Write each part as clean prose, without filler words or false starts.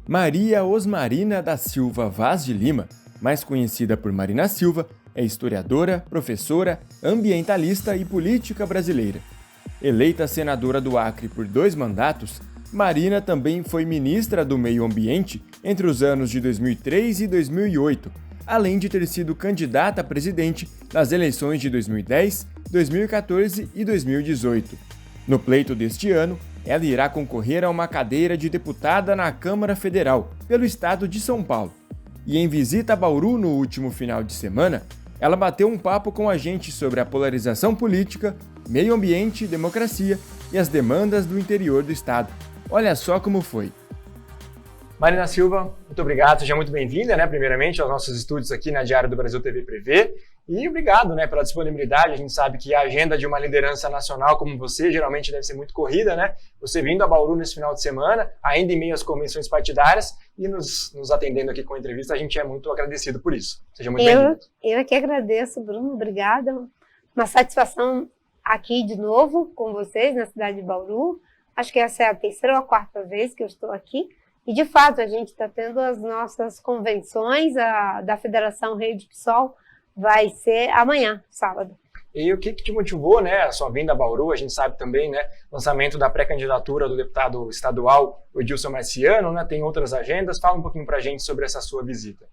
Maria Osmarina da Silva Vaz de Lima, mais conhecida por Marina Silva, é historiadora, professora, ambientalista e política brasileira. Eleita senadora do Acre por 2 mandatos, Marina também foi ministra do Meio Ambiente entre os anos de 2003 e 2008, além de ter sido candidata a presidente nas eleições de 2010, 2014 e 2018. No pleito deste ano, ela irá concorrer a uma cadeira de deputada na Câmara Federal, pelo estado de São Paulo. E em visita a Bauru no último final de semana, ela bateu um papo com a gente sobre a polarização política, meio ambiente, democracia e as demandas do interior do estado. Olha só como foi. Marina Silva, muito obrigado, seja muito bem-vinda, primeiramente aos nossos estúdios aqui na Diário do Brasil TV Prevê, e obrigado, pela disponibilidade. A gente sabe que a agenda de uma liderança nacional como você geralmente deve ser muito corrida, Você vindo a Bauru nesse final de semana, ainda em meio às convenções partidárias, e nos atendendo aqui com a entrevista, a gente é muito agradecido por isso. Seja muito bem-vindo. Eu que agradeço, Bruno, obrigada. Uma satisfação aqui de novo com vocês na cidade de Bauru. Acho que essa é a 3ª ou a 4ª vez que eu estou aqui. E, de fato, a gente está tendo as nossas convenções, a da Federação Rede PSOL vai ser amanhã, sábado. E o que te motivou, a sua vinda a Bauru? A gente sabe também, lançamento da pré-candidatura do deputado estadual Edilson Marciano, tem outras agendas. Fala um pouquinho para a gente sobre essa sua visita.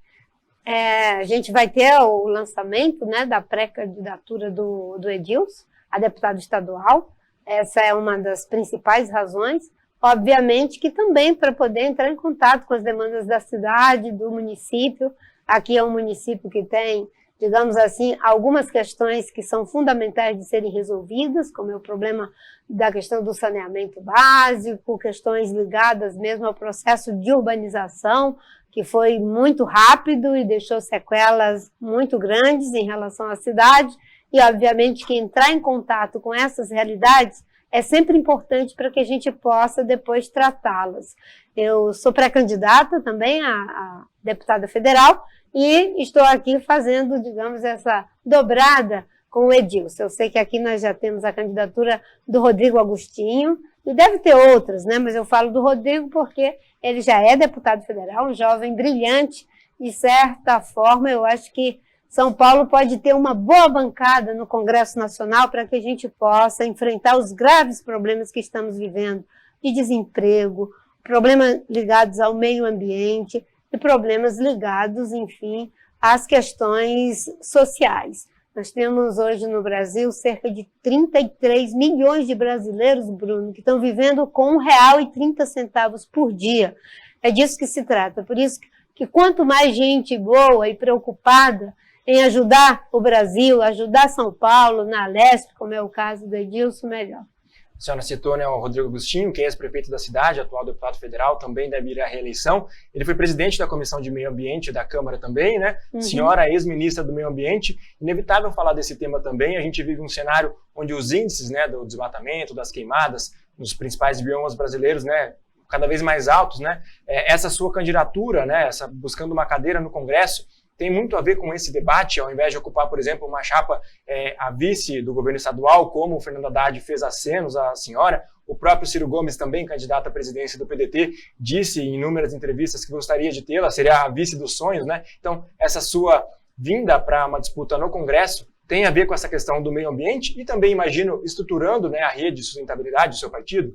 A gente vai ter o lançamento, da pré-candidatura do Edilson, a deputado estadual. Essa é uma das principais razões. Obviamente que também para poder entrar em contato com as demandas da cidade, do município. Aqui é um município que tem, digamos assim, algumas questões que são fundamentais de serem resolvidas, como é o problema da questão do saneamento básico, questões ligadas mesmo ao processo de urbanização, que foi muito rápido e deixou sequelas muito grandes em relação à cidade. E, obviamente, que entrar em contato com essas realidades é sempre importante para que a gente possa depois tratá-las. Eu sou pré-candidata também a deputada federal e estou aqui fazendo, digamos, essa dobrada com o Edilson. Eu sei que aqui nós já temos a candidatura do Rodrigo Agostinho, e deve ter outras, mas eu falo do Rodrigo porque ele já é deputado federal, um jovem brilhante, de certa forma eu acho que São Paulo pode ter uma boa bancada no Congresso Nacional para que a gente possa enfrentar os graves problemas que estamos vivendo, de desemprego, problemas ligados ao meio ambiente e problemas ligados, enfim, às questões sociais. Nós temos hoje no Brasil cerca de 33 milhões de brasileiros, Bruno, que estão vivendo com R$1,30 por dia. É disso que se trata. Por isso que quanto mais gente boa e preocupada em ajudar o Brasil, ajudar São Paulo, na Leste, como é o caso do Edilson, melhor. A senhora citou o Rodrigo Agostinho, que é ex-prefeito da cidade, atual deputado federal, também deve ir à reeleição. Ele foi presidente da Comissão de Meio Ambiente da Câmara também, Senhora ex-ministra do Meio Ambiente. Inevitável falar desse tema também. A gente vive um cenário onde os índices do desmatamento, das queimadas, nos principais biomas brasileiros, cada vez mais altos, Essa sua candidatura, buscando uma cadeira no Congresso, tem muito a ver com esse debate, ao invés de ocupar, por exemplo, uma chapa a vice do governo estadual, como o Fernando Haddad fez acenos à senhora. O próprio Ciro Gomes, também candidato à presidência do PDT, disse em inúmeras entrevistas que gostaria de tê-la, seria a vice dos sonhos, Então, essa sua vinda para uma disputa no Congresso tem a ver com essa questão do meio ambiente e também, imagino, estruturando a rede de sustentabilidade do seu partido?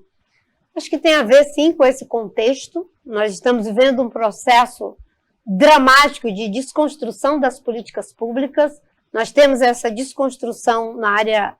Acho que tem a ver, sim, com esse contexto. Nós estamos vivendo um processo dramático de desconstrução das políticas públicas. Nós temos essa desconstrução na área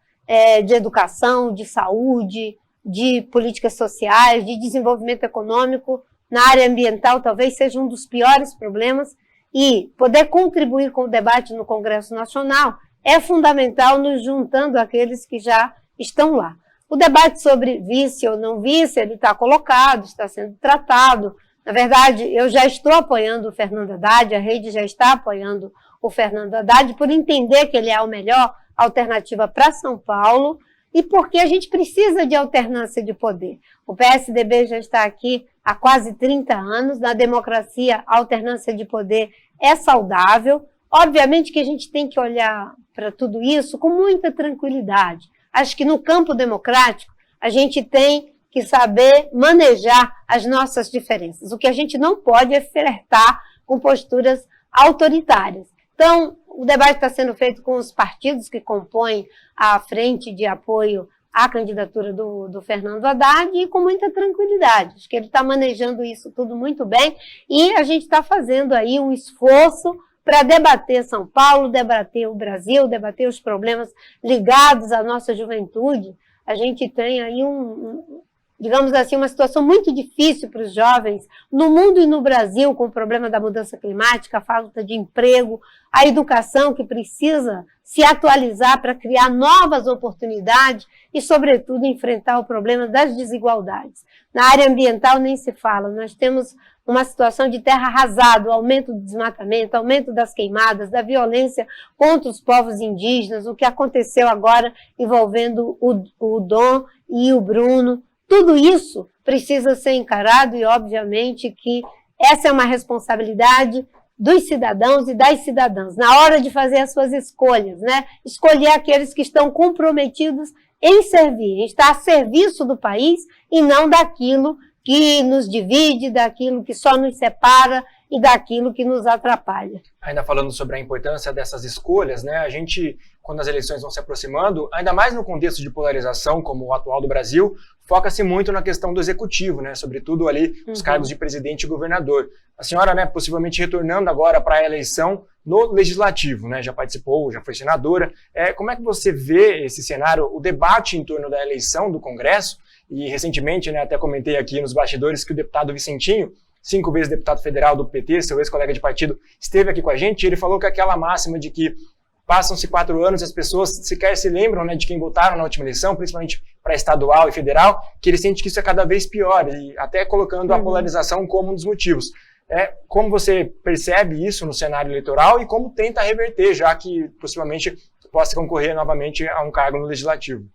de educação, de saúde, de políticas sociais, de desenvolvimento econômico. Na área ambiental talvez seja um dos piores problemas, e poder contribuir com o debate no Congresso Nacional é fundamental, nos juntando àqueles que já estão lá. O debate sobre vice ou não vice, ele está colocado, está sendo tratado. Na verdade, eu já estou apoiando o Fernando Haddad, a rede já está apoiando o Fernando Haddad, por entender que ele é a melhor alternativa para São Paulo e porque a gente precisa de alternância de poder. O PSDB já está aqui há quase 30 anos, na democracia a alternância de poder é saudável. Obviamente que a gente tem que olhar para tudo isso com muita tranquilidade. Acho que no campo democrático a gente tem que saber manejar as nossas diferenças. O que a gente não pode é flertar com posturas autoritárias. Então, o debate está sendo feito com os partidos que compõem a frente de apoio à candidatura do Fernando Haddad e com muita tranquilidade. Acho que ele está manejando isso tudo muito bem e a gente está fazendo aí um esforço para debater São Paulo, debater o Brasil, debater os problemas ligados à nossa juventude. A gente tem aí digamos assim, uma situação muito difícil para os jovens no mundo e no Brasil, com o problema da mudança climática, a falta de emprego, a educação que precisa se atualizar para criar novas oportunidades e, sobretudo, enfrentar o problema das desigualdades. Na área ambiental nem se fala, nós temos uma situação de terra arrasada, o aumento do desmatamento, aumento das queimadas, da violência contra os povos indígenas, o que aconteceu agora envolvendo o Dom e o Bruno. Tudo isso precisa ser encarado e, obviamente, que essa é uma responsabilidade dos cidadãos e das cidadãs, na hora de fazer as suas escolhas, né? Escolher aqueles que estão comprometidos em servir, em estar a serviço do país e não daquilo que nos divide, daquilo que só nos separa e daquilo que nos atrapalha. Ainda falando sobre a importância dessas escolhas, né? A gente, quando as eleições vão se aproximando, ainda mais no contexto de polarização como o atual do Brasil, foca-se muito na questão do executivo, né? Sobretudo ali os cargos de presidente e governador. A senhora, né, possivelmente retornando agora para a eleição no legislativo, né? Já participou, já foi senadora. Como é que você vê esse cenário, o debate em torno da eleição do Congresso? E recentemente, né, até comentei aqui nos bastidores que o deputado Vicentinho, 5 vezes deputado federal do PT, seu ex-colega de partido, esteve aqui com a gente, e ele falou que aquela máxima de que passam-se 4 anos e as pessoas sequer se lembram, né, de quem votaram na última eleição, principalmente para estadual e federal, que ele sente que isso é cada vez pior, e até colocando a polarização como um dos motivos. Como você percebe isso no cenário eleitoral e como tenta reverter, já que possivelmente possa concorrer novamente a um cargo no legislativo?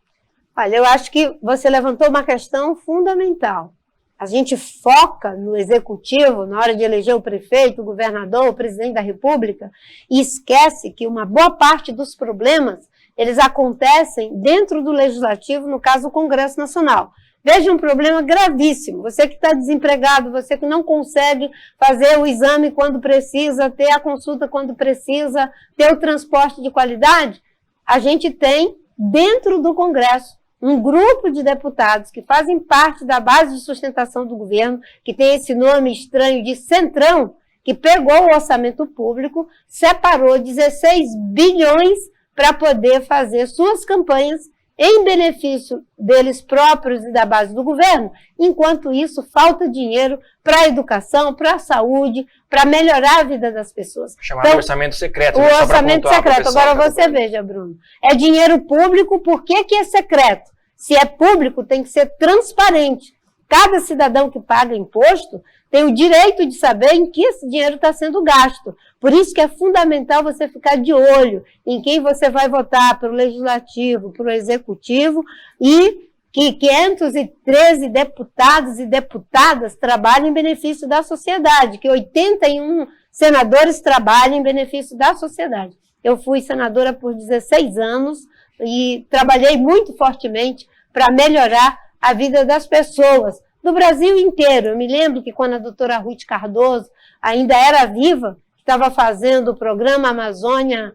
Olha, eu acho que você levantou uma questão fundamental. A gente foca no executivo, na hora de eleger o prefeito, o governador, o presidente da República, e esquece que uma boa parte dos problemas, eles acontecem dentro do legislativo, no caso, o Congresso Nacional. Veja um problema gravíssimo. Você que está desempregado, você que não consegue fazer o exame quando precisa, ter a consulta quando precisa, ter o transporte de qualidade, a gente tem, dentro do Congresso, um grupo de deputados que fazem parte da base de sustentação do governo, que tem esse nome estranho de Centrão, que pegou o orçamento público, separou 16 bilhões para poder fazer suas campanhas em benefício deles próprios e da base do governo. Enquanto isso, falta dinheiro para a educação, para a saúde, para melhorar a vida das pessoas. Chamado então, orçamento secreto. O orçamento secreto. Agora você veja, Bruno, é dinheiro público, por que é secreto? Se é público, tem que ser transparente. Cada cidadão que paga imposto tem o direito de saber em que esse dinheiro está sendo gasto. Por isso que é fundamental você ficar de olho em quem você vai votar para o legislativo, para o executivo, e que 513 deputados e deputadas trabalhem em benefício da sociedade, que 81 senadores trabalhem em benefício da sociedade. Eu fui senadora por 16 anos e trabalhei muito fortemente para melhorar a vida das pessoas do Brasil inteiro. Eu me lembro que quando a doutora Ruth Cardoso ainda era viva, estava fazendo o programa Amazônia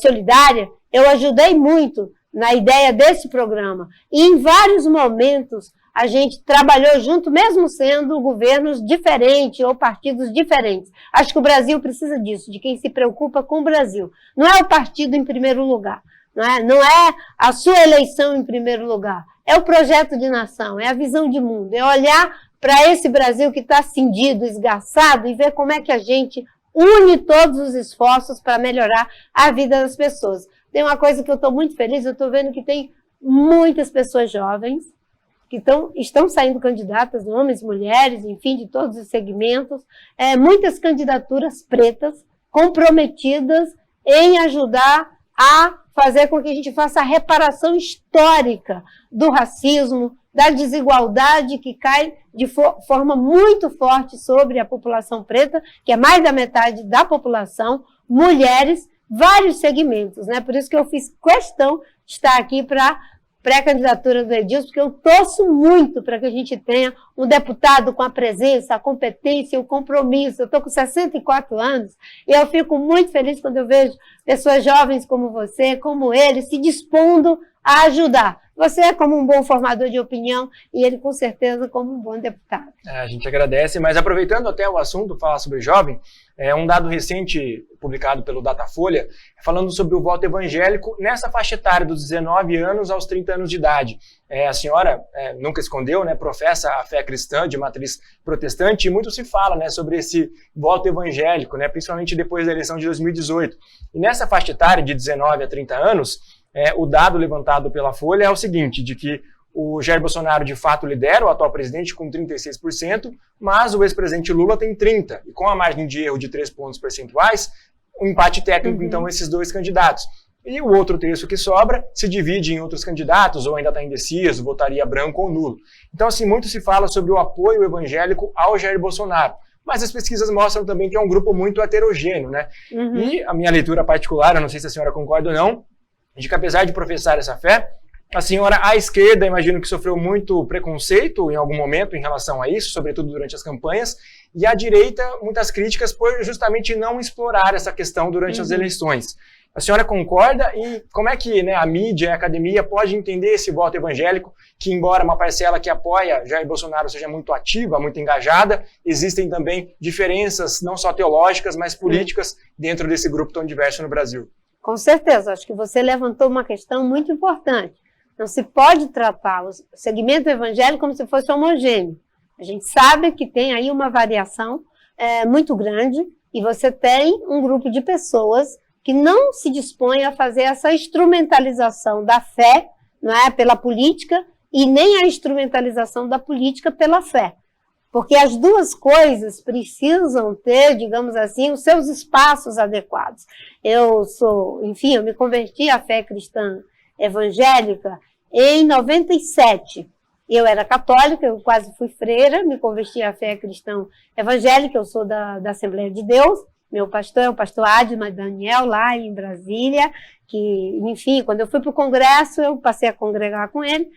Solidária, eu ajudei muito na ideia desse programa. E em vários momentos a gente trabalhou junto, mesmo sendo governos diferentes ou partidos diferentes. Acho que o Brasil precisa disso, de quem se preocupa com o Brasil. Não é o partido em primeiro lugar, não é a sua eleição em primeiro lugar. É o projeto de nação, é a visão de mundo, é olhar para esse Brasil que está cindido, esgarçado, e ver como é que a gente une todos os esforços para melhorar a vida das pessoas. Tem uma coisa que eu estou muito feliz, eu estou vendo que tem muitas pessoas jovens que estão saindo candidatas, homens, mulheres, enfim, de todos os segmentos, muitas candidaturas pretas, comprometidas em ajudar a fazer com que a gente faça a reparação histórica do racismo, da desigualdade que cai de forma muito forte sobre a população preta, que é mais da metade da população, mulheres, vários segmentos, né? Por isso que eu fiz questão de estar aqui para pré-candidatura do Edilson, porque eu torço muito para que a gente tenha um deputado com a presença, a competência, o compromisso. Eu estou com 64 anos e eu fico muito feliz quando eu vejo pessoas jovens como você, como ele, se dispondo a ajudar. Você é como um bom formador de opinião e ele, com certeza, como um bom deputado. A gente agradece, mas aproveitando até o assunto, falar sobre jovem, um dado recente publicado pelo Datafolha, falando sobre o voto evangélico nessa faixa etária dos 19 anos aos 30 anos de idade. A senhora nunca escondeu, né, professa a fé cristã de matriz protestante, e muito se fala, né, sobre esse voto evangélico, né, principalmente depois da eleição de 2018. E nessa faixa etária de 19 a 30 anos, o dado levantado pela Folha é o seguinte, de que o Jair Bolsonaro de fato lidera o atual presidente com 36%, mas o ex-presidente Lula tem 30%. E com a margem de erro de 3 pontos percentuais, um empate técnico, então, esses dois candidatos. E o outro terço que sobra se divide em outros candidatos, ou ainda está indeciso, votaria branco ou nulo. Então, assim, muito se fala sobre o apoio evangélico ao Jair Bolsonaro. Mas as pesquisas mostram também que é um grupo muito heterogêneo, né? E a minha leitura particular, eu não sei se a senhora concorda ou não, de que apesar de professar essa fé, a senhora à esquerda, imagino que sofreu muito preconceito em algum momento em relação a isso, sobretudo durante as campanhas, e à direita muitas críticas por justamente não explorar essa questão durante as eleições. A senhora concorda? E como é que, né, a mídia, a academia pode entender esse voto evangélico, que embora uma parcela que apoia Jair Bolsonaro seja muito ativa, muito engajada, existem também diferenças não só teológicas, mas políticas dentro desse grupo tão diverso no Brasil? Com certeza, acho que você levantou uma questão muito importante. Não se pode tratar o segmento evangélico como se fosse homogêneo. A gente sabe que tem aí uma variação muito grande e você tem um grupo de pessoas que não se dispõe a fazer essa instrumentalização da fé, não é, pela política e nem a instrumentalização da política pela fé. Porque as duas coisas precisam ter, digamos assim, os seus espaços adequados. Eu me converti à fé cristã evangélica em 97. Eu era católica, eu quase fui freira, me converti à fé cristã evangélica, eu sou da Assembleia de Deus. Meu pastor é o pastor Adma Daniel, lá em Brasília, que, enfim, quando eu fui para o congresso, eu passei a congregar com ele,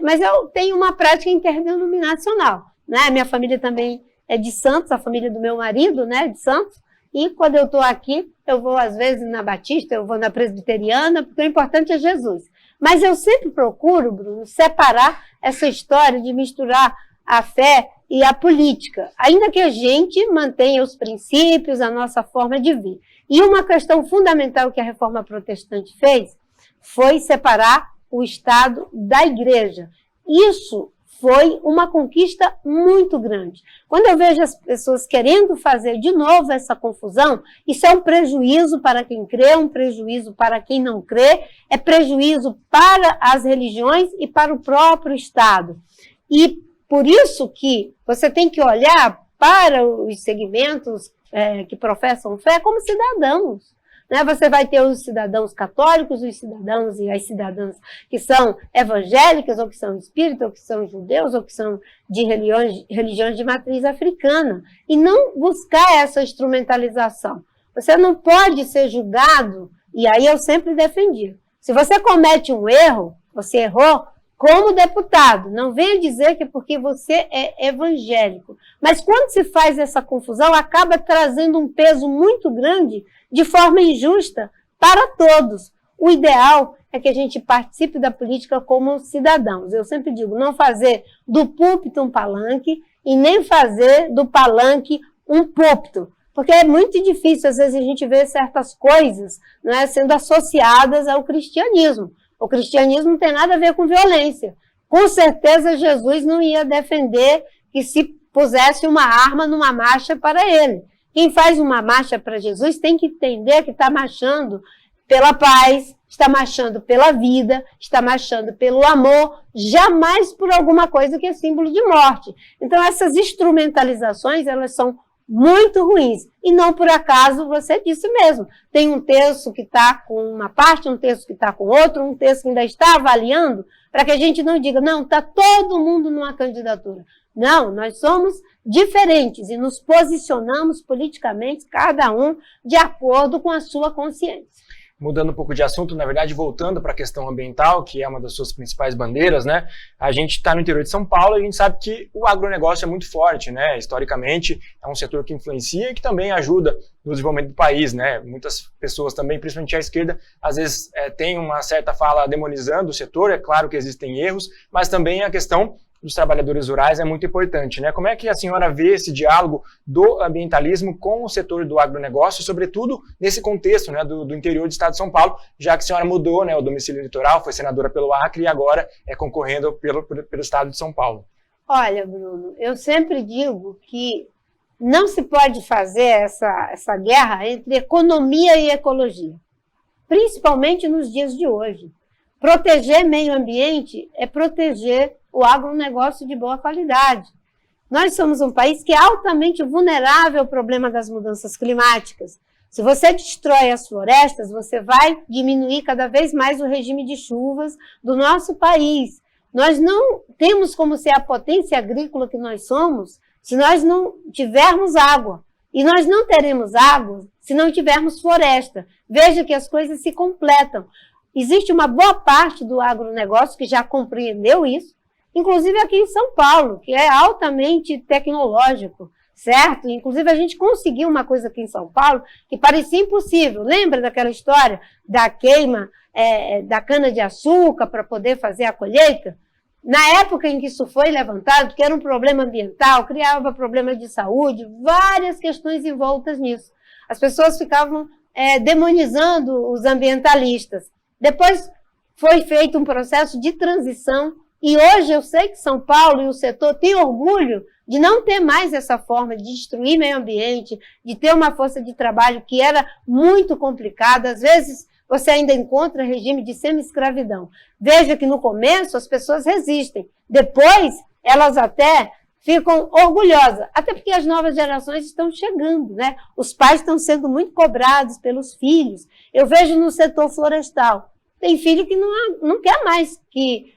mas eu tenho uma prática interdenominacional, né? Minha família também é de Santos, a família do meu marido, né, de Santos, e quando eu estou aqui, eu vou às vezes na Batista, eu vou na Presbiteriana, porque o importante é Jesus. Mas eu sempre procuro, Bruno, separar essa história de misturar a fé e a política, ainda que a gente mantenha os princípios, a nossa forma de vir. E uma questão fundamental que a Reforma Protestante fez foi separar o Estado da Igreja. Isso foi uma conquista muito grande. Quando eu vejo as pessoas querendo fazer de novo essa confusão, isso é um prejuízo para quem crê, um prejuízo para quem não crê, é prejuízo para as religiões e para o próprio Estado. E por isso que você tem que olhar para os segmentos que professam fé como cidadãos. Né? Você vai ter os cidadãos católicos, os cidadãos e as cidadãs que são evangélicas, ou que são espíritas, ou que são judeus, ou que são de religiões de matriz africana. E não buscar essa instrumentalização. Você não pode ser julgado, e aí eu sempre defendi. Se você comete um erro, você errou, como deputado, não venha dizer que é porque você é evangélico. Mas quando se faz essa confusão, acaba trazendo um peso muito grande de forma injusta para todos. O ideal é que a gente participe da política como cidadãos. Eu sempre digo, não fazer do púlpito um palanque e nem fazer do palanque um púlpito. Porque é muito difícil, às vezes, a gente ver certas coisas, não é, sendo associadas ao cristianismo. O cristianismo não tem nada a ver com violência. Com certeza, Jesus não ia defender que se pusesse uma arma numa marcha para ele. Quem faz uma marcha para Jesus tem que entender que está marchando pela paz, está marchando pela vida, está marchando pelo amor, jamais por alguma coisa que é símbolo de morte. Então, essas instrumentalizações, elas são muito ruins. E não por acaso você disse mesmo. Tem um texto que está com uma parte, um texto que está com outro, um texto que ainda está avaliando, para que a gente não diga, não, está todo mundo numa candidatura. Não, nós somos diferentes e nos posicionamos politicamente, cada um de acordo com a sua consciência. Mudando um pouco de assunto, na verdade, voltando para a questão ambiental, que é uma das suas principais bandeiras, né? A gente está no interior de São Paulo e a gente sabe que o agronegócio é muito forte, né? Historicamente, é um setor que influencia e que também ajuda no desenvolvimento do país, né? Muitas pessoas também, principalmente a esquerda, às vezes tem uma certa fala demonizando o setor, é claro que existem erros, mas também a questão dos trabalhadores rurais é muito importante, né? Como é que a senhora vê esse diálogo do ambientalismo com o setor do agronegócio, sobretudo nesse contexto, né, do interior do estado de São Paulo, já que a senhora mudou, né, o domicílio eleitoral, foi senadora pelo Acre e agora é concorrendo pelo estado de São Paulo? Olha, Bruno, eu sempre digo que não se pode fazer essa guerra entre economia e ecologia, principalmente nos dias de hoje. Proteger meio ambiente é proteger o agronegócio de boa qualidade. Nós somos um país que é altamente vulnerável ao problema das mudanças climáticas. Se você destrói as florestas, você vai diminuir cada vez mais o regime de chuvas do nosso país. Nós não temos como ser a potência agrícola que nós somos se nós não tivermos água. E nós não teremos água se não tivermos floresta. Veja que as coisas se completam. Existe uma boa parte do agronegócio que já compreendeu isso, inclusive aqui em São Paulo, que é altamente tecnológico, certo? Inclusive a gente conseguiu uma coisa aqui em São Paulo que parecia impossível. Lembra daquela história da queima da cana-de-açúcar para poder fazer a colheita? Na época em que isso foi levantado, que era um problema ambiental, criava problemas de saúde, várias questões envoltas nisso. As pessoas ficavam demonizando os ambientalistas. Depois foi feito um processo de transição e hoje eu sei que São Paulo e o setor têm orgulho de não ter mais essa forma de destruir meio ambiente, de ter uma força de trabalho que era muito complicada. Às vezes você ainda encontra regime de semi-escravidão. Veja que no começo as pessoas resistem, depois elas até ficam orgulhosas, até porque as novas gerações estão chegando, né? Os pais estão sendo muito cobrados pelos filhos. Eu vejo no setor florestal, tem filho que não quer mais que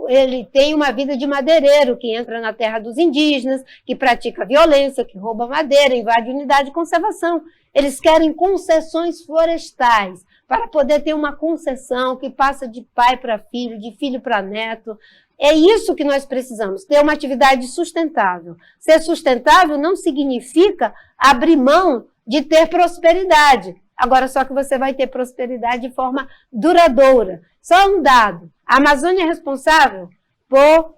ele tenha uma vida de madeireiro, que entra na terra dos indígenas, que pratica violência, que rouba madeira, invade unidade de conservação. Eles querem concessões florestais, para poder ter uma concessão que passa de pai para filho, de filho para neto. É isso que nós precisamos, ter uma atividade sustentável. Ser sustentável não significa abrir mão de ter prosperidade. Agora, só que você vai ter prosperidade de forma duradoura. Só um dado, a Amazônia é responsável por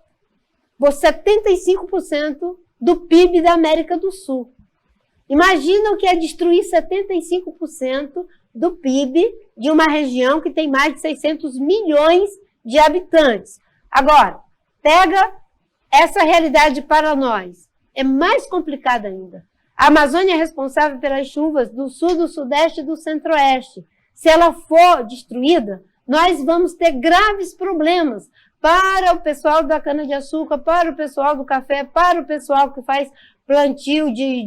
75% do PIB da América do Sul. Imagina o que é destruir 75% do PIB de uma região que tem mais de 600 milhões de habitantes. Agora, pega essa realidade para nós. É mais complicada ainda. A Amazônia é responsável pelas chuvas do sul, do sudeste e do centro-oeste. Se ela for destruída, nós vamos ter graves problemas para o pessoal da cana-de-açúcar, para o pessoal do café, para o pessoal que faz plantio de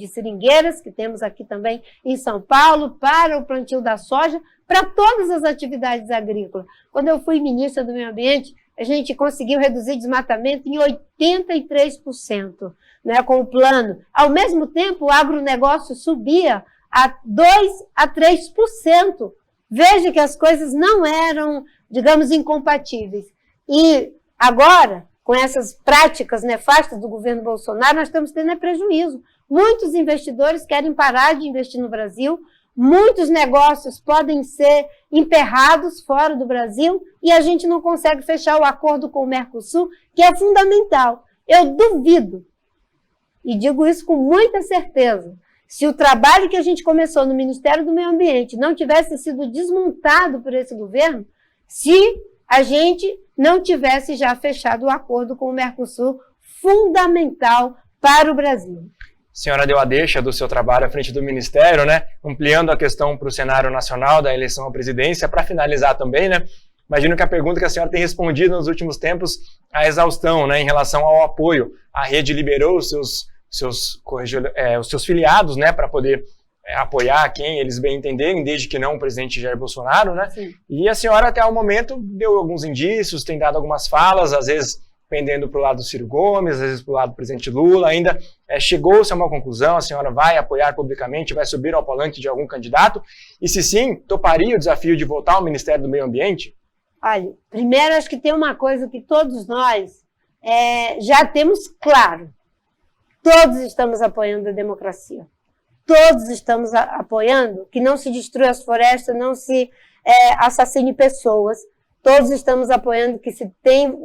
seringueiras, que temos aqui também em São Paulo, para o plantio da soja, para todas as atividades agrícolas. Quando eu fui ministra do Meio Ambiente, a gente conseguiu reduzir desmatamento em 83%, né, com o plano. Ao mesmo tempo, o agronegócio subia a 2% a 3%. Veja que as coisas não eram, digamos, incompatíveis. E agora, com essas práticas nefastas do governo Bolsonaro, nós estamos tendo prejuízo. Muitos investidores querem parar de investir no Brasil, muitos negócios podem ser emperrados fora do Brasil e a gente não consegue fechar o acordo com o Mercosul, que é fundamental. Eu duvido, e digo isso com muita certeza, se o trabalho que a gente começou no Ministério do Meio Ambiente não tivesse sido desmontado por esse governo, se a gente não tivesse já fechado o acordo com o Mercosul, fundamental para o Brasil. A senhora deu a deixa do seu trabalho à frente do Ministério, né? Ampliando a questão para o cenário nacional da eleição à presidência, para finalizar também, né? Imagino que a pergunta que a senhora tem respondido nos últimos tempos, a exaustão, né, em relação ao apoio. A rede liberou os seus filiados, né, para poder apoiar quem eles bem entenderem, desde que não o presidente Jair Bolsonaro, né? Sim. E a senhora até o momento deu alguns indícios, tem dado algumas falas, às vezes pendendo para o lado do Ciro Gomes, às vezes para o lado do presidente Lula. Ainda chegou-se a uma conclusão? A senhora vai apoiar publicamente, vai subir ao palanque de algum candidato? E se sim, toparia o desafio de voltar ao Ministério do Meio Ambiente? Olha, primeiro acho que tem uma coisa que todos nós já temos claro. Todos estamos apoiando a democracia. Todos estamos apoiando que não se destrua as florestas, não se assassine pessoas. Todos estamos apoiando que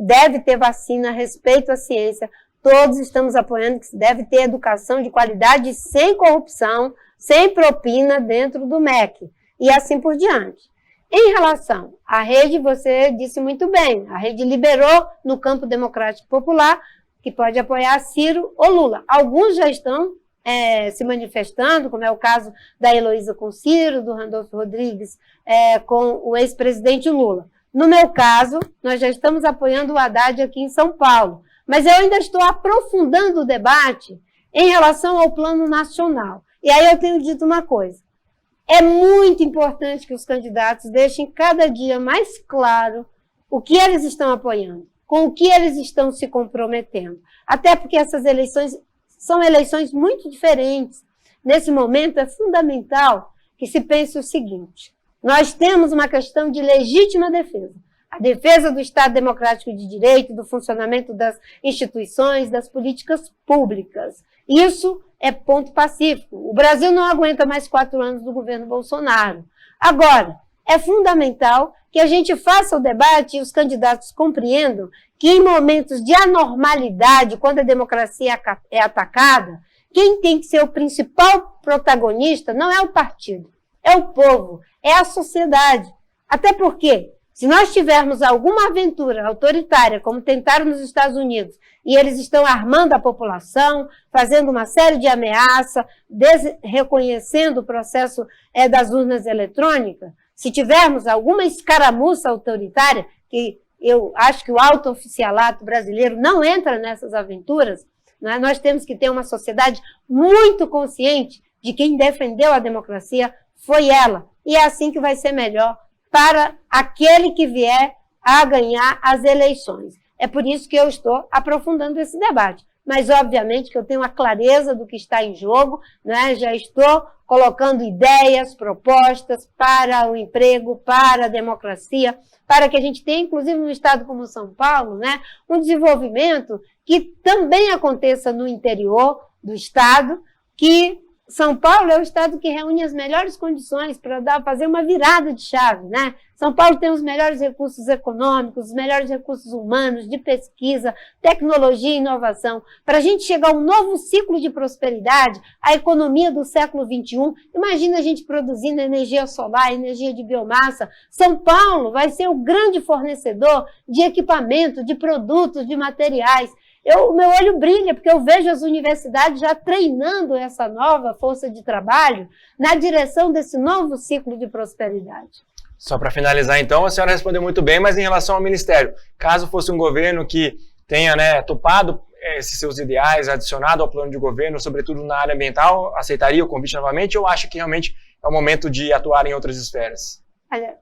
deve ter vacina, respeito à ciência. Todos estamos apoiando que se deve ter educação de qualidade sem corrupção, sem propina dentro do MEC. E assim por diante. Em relação à rede, você disse muito bem, a rede liberou no campo democrático popular que pode apoiar Ciro ou Lula. Alguns já estão se manifestando, como é o caso da Heloísa com Ciro, do Randolfo Rodrigues com o ex-presidente Lula. No meu caso, nós já estamos apoiando o Haddad aqui em São Paulo, mas eu ainda estou aprofundando o debate em relação ao plano nacional. E aí eu tenho dito uma coisa, é muito importante que os candidatos deixem cada dia mais claro o que eles estão apoiando, com o que eles estão se comprometendo. Até porque essas eleições são eleições muito diferentes. Nesse momento é fundamental que se pense o seguinte, nós temos uma questão de legítima defesa. A defesa do Estado Democrático de Direito, do funcionamento das instituições, das políticas públicas. Isso é ponto pacífico. O Brasil não aguenta mais 4 anos do governo Bolsonaro. Agora, é fundamental que a gente faça o debate e os candidatos compreendam que em momentos de anormalidade, quando a democracia é atacada, quem tem que ser o principal protagonista não é o partido, é o povo, é a sociedade. Até porque, se nós tivermos alguma aventura autoritária, como tentaram nos Estados Unidos, e eles estão armando a população, fazendo uma série de ameaças, reconhecendo o processo das urnas eletrônicas, se tivermos alguma escaramuça autoritária, que eu acho que o alto oficialato brasileiro não entra nessas aventuras, né? Nós temos que ter uma sociedade muito consciente de quem defendeu a democracia foi ela. E é assim que vai ser melhor para aquele que vier a ganhar as eleições. É por isso que eu estou aprofundando esse debate. Mas, obviamente, que eu tenho a clareza do que está em jogo, né? Já estou colocando ideias, propostas para o emprego, para a democracia, para que a gente tenha, inclusive no estado como São Paulo, né? Um desenvolvimento que também aconteça no interior do estado, que São Paulo é o estado que reúne as melhores condições para fazer uma virada de chave, né? São Paulo tem os melhores recursos econômicos, os melhores recursos humanos, de pesquisa, tecnologia e inovação. Para a gente chegar a um novo ciclo de prosperidade, a economia do século XXI, imagina a gente produzindo energia solar, energia de biomassa. São Paulo vai ser o grande fornecedor de equipamento, de produtos, de materiais. O meu olho brilha, porque eu vejo as universidades já treinando essa nova força de trabalho na direção desse novo ciclo de prosperidade. Só para finalizar, então, a senhora respondeu muito bem, mas em relação ao Ministério, caso fosse um governo que tenha topado esses seus ideais, adicionado ao plano de governo, sobretudo na área ambiental, aceitaria o convite novamente ou acha que realmente é o momento de atuar em outras esferas? Olha,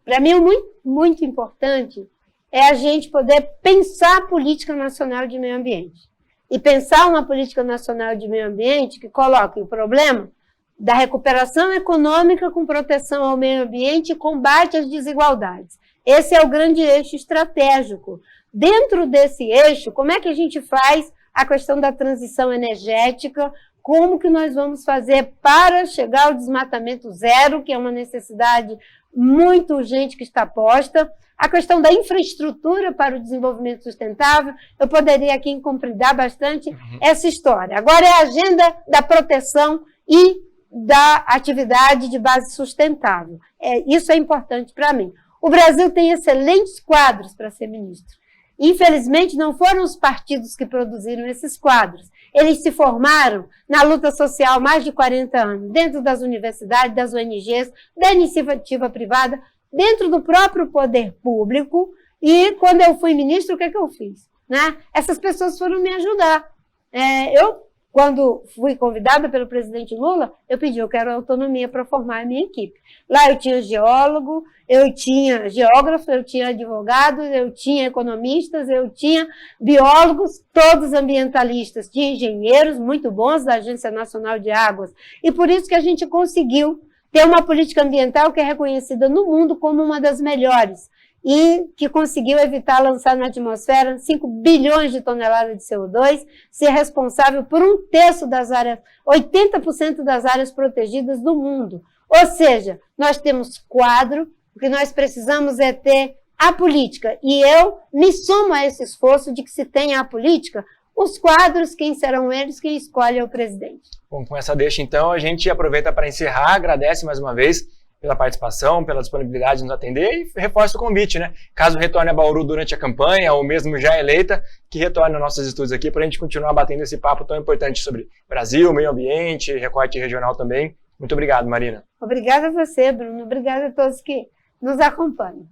para mim, muito, muito importante é a gente poder pensar a política nacional de meio ambiente. E pensar uma política nacional de meio ambiente que coloque o problema da recuperação econômica com proteção ao meio ambiente e combate às desigualdades. Esse é o grande eixo estratégico. Dentro desse eixo, como é que a gente faz a questão da transição energética? Como que nós vamos fazer para chegar ao desmatamento zero, que é uma necessidade muito urgente que está posta? A questão da infraestrutura para o desenvolvimento sustentável, eu poderia aqui encomendar bastante essa história. Agora é a agenda da proteção e da atividade de base sustentável. Isso é importante para mim. O Brasil tem excelentes quadros para ser ministro. Infelizmente, não foram os partidos que produziram esses quadros. Eles se formaram na luta social há mais de 40 anos, dentro das universidades, das ONGs, da iniciativa privada, dentro do próprio poder público. E quando eu fui ministro, o que é que eu fiz? Né? Essas pessoas foram me ajudar. Eu quando fui convidada pelo presidente Lula, eu pedi, eu quero autonomia para formar a minha equipe. Lá eu tinha geólogo, eu tinha geógrafo, eu tinha advogados, eu tinha economistas, eu tinha biólogos, todos ambientalistas, tinha engenheiros muito bons da Agência Nacional de Águas. E por isso que a gente conseguiu ter uma política ambiental que é reconhecida no mundo como uma das melhores e que conseguiu evitar lançar na atmosfera 5 bilhões de toneladas de CO2, ser responsável por 1/3 das áreas, 80% das áreas protegidas do mundo. Ou seja, nós temos quadro, o que nós precisamos é ter a política. E eu me somo a esse esforço de que se tenha a política, os quadros, quem serão eles, quem escolhe é o presidente. Bom, com essa deixa, então, a gente aproveita para encerrar, agradece mais uma vez pela participação, pela disponibilidade de nos atender e reforça o convite, né? Caso retorne a Bauru durante a campanha, ou mesmo já eleita, que retorne aos nossos estudos aqui para a gente continuar batendo esse papo tão importante sobre Brasil, meio ambiente, recorte regional também. Muito obrigado, Marina. Obrigada a você, Bruno. Obrigada a todos que nos acompanham.